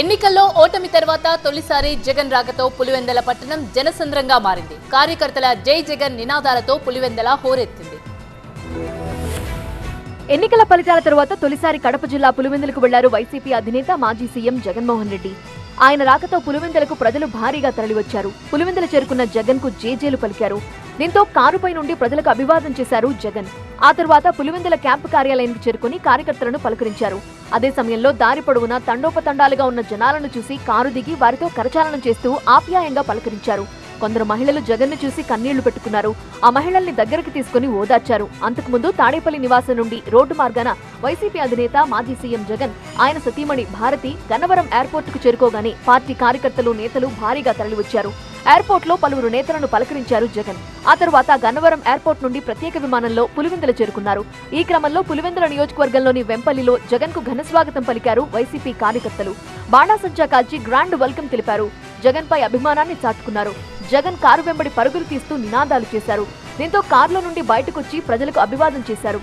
ఎన్నికల్లో ఓటమి తర్వాత తొలిసారి జగన్ రాకతో పులివెందుల పట్టణం జనసంద్రంగా మారింది. కార్యకర్తల జై జగన్ నినాదాలతో పులివెందుల హోరెత్తింది. ఎన్నికల ఫలితాల తరువాత తొలిసారి కడప జిల్లా పులివెందులకు వెళ్లారు వైసీపీ అధినేత మాజీ సీఎం జగన్మోహన్ రెడ్డి. ఆయన రాకతో పులివెందులకు ప్రజలు భారీగా తరలివచ్చారు. పులివెందుల చేరుకున్న జగన్ కు జేజేలు పలికారు. దీంతో కారుపై నుండి ప్రజలకు అభివాదం చేశారు జగన్. ఆ తర్వాత పులివెందుల క్యాంపు కార్యాలయానికి చేరుకుని కార్యకర్తలను పలకరించారు. అదే సమయంలో దారి పొడవునా తండోపతండాలుగా ఉన్న జనాలను చూసి కారు దిగి వారితో కరచాలనం చేస్తూ ఆప్యాయంగా పలకరించారు. కొందరు మహిళలు జగన్ ను చూసి కన్నీళ్లు పెట్టుకున్నారు. ఆ మహిళల్ని దగ్గరికి తీసుకుని ఓదార్చారు. అంతకుముందు తాడేపల్లి నివాసం నుండి రోడ్డు మార్గాన వైసీపీ అధినేత మాజీ సీఎం జగన్, ఆయన సతీమణి భారతి గన్నవరం ఎయిర్పోర్ట్ కు చేరుకోగానే పార్టీ కార్యకర్తలు, నేతలు భారీగా తరలివచ్చారు. ఎయిర్పోర్ట్ లో పలువురు నేతలను పలకరించారు జగన్. ఆ తర్వాత గన్నవరం ఎయిర్పోర్ట్ నుండి ప్రత్యేక విమానంలో పులివెందుల చేరుకున్నారు. ఈ క్రమంలో పులివెందుల నియోజకవర్గంలోని వెంపల్లిలో జగన్ కు ఘనస్వాగతం పలికారు వైసీపీ కార్యకర్తలు. బాణాసంచా కాల్చి గ్రాండ్ వెల్కమ్ తెలిపారు. జగన్ పై అభిమానాన్ని చాటుకున్నారు. జగన్ కారు వెంబడి పరుగులు తీస్తూ నినాదాలు చేశారు. దీంతో కారులో నుండి బయటకొచ్చి ప్రజలకు అభివాదం చేశారు.